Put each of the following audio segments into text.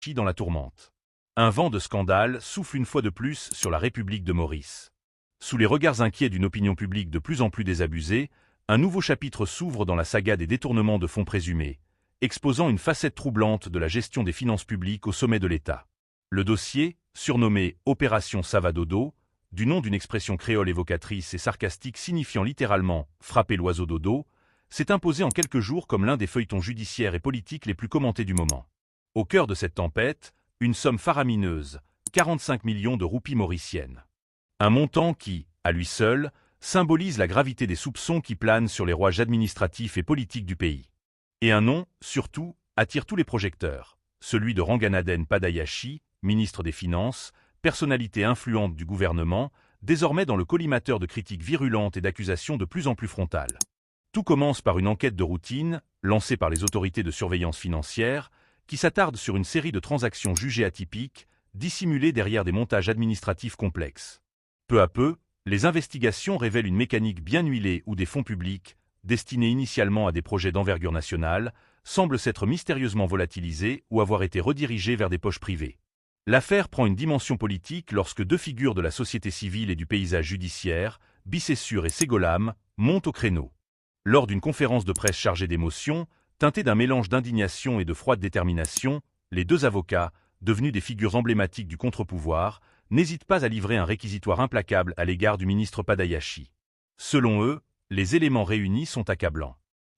dans la tourmente. Un vent de scandale souffle une fois de plus sur la République de Maurice. Sous les regards inquiets d'une opinion publique de plus en plus désabusée, un nouveau chapitre s'ouvre dans la saga des détournements de fonds présumés, exposant une facette troublante de la gestion des finances publiques au sommet de l'État. Le dossier, surnommé « Opération Savadodo », du nom d'une expression créole évocatrice et sarcastique signifiant littéralement « frapper l'oiseau dodo », s'est imposé en quelques jours comme l'un des feuilletons judiciaires et politiques les plus commentés du moment. Au cœur de cette tempête, une somme faramineuse, 45 millions de roupies mauriciennes. Un montant qui, à lui seul, symbolise la gravité des soupçons qui planent sur les rouages administratifs et politiques du pays. Et un nom, surtout, attire tous les projecteurs, celui de Ranganaden Padayashi, ministre des Finances, personnalité influente du gouvernement, désormais dans le collimateur de critiques virulentes et d'accusations de plus en plus frontales. Tout commence par une enquête de routine, lancée par les autorités de surveillance financière, qui s'attarde sur une série de transactions jugées atypiques, dissimulées derrière des montages administratifs complexes. Peu à peu, les investigations révèlent une mécanique bien huilée où des fonds publics, destinés initialement à des projets d'envergure nationale, semblent s'être mystérieusement volatilisés ou avoir été redirigés vers des poches privées. L'affaire prend une dimension politique lorsque deux figures de la société civile et du paysage judiciaire, Bicessure et Ségolame, montent au créneau. Lors d'une conférence de presse chargée d'émotions, teintée d'un mélange d'indignation et de froide détermination, les deux avocats, devenus des figures emblématiques du contre-pouvoir, n'hésitent pas à livrer un réquisitoire implacable à l'égard du ministre Padayashi. Selon eux, les éléments réunis sont accablants.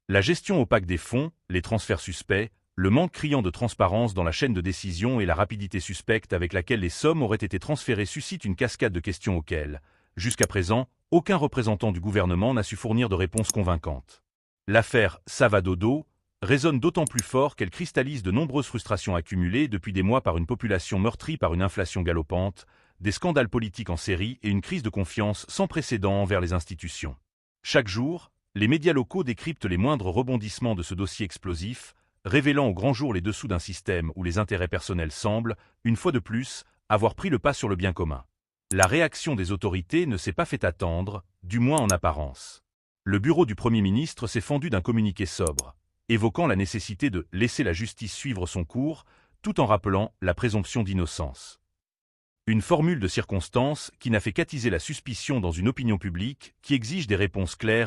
La gestion opaque des fonds, les transferts suspects, le manque criant de transparence dans la chaîne de décision et la rapidité suspecte avec laquelle les sommes auraient été transférées suscitent une cascade de questions auxquelles, jusqu'à présent, aucun représentant du gouvernement n'a su fournir de réponse convaincante. L'affaire Savadodo résonne d'autant plus fort qu'elle cristallise de nombreuses frustrations accumulées depuis des mois par une population meurtrie par une inflation galopante, des scandales politiques en série et une crise de confiance sans précédent envers les institutions. Chaque jour, les médias locaux décryptent les moindres rebondissements de ce dossier explosif, révélant au grand jour les dessous d'un système où les intérêts personnels semblent, une fois de plus, avoir pris le pas sur le bien commun. La réaction des autorités ne s'est pas fait attendre, du moins en apparence. Le bureau du Premier ministre s'est fendu d'un communiqué sobre, évoquant la nécessité de laisser la justice suivre son cours, tout en rappelant la présomption d'innocence. Une formule de circonstance qui n'a fait qu'attiser la suspicion dans une opinion publique qui exige des réponses claires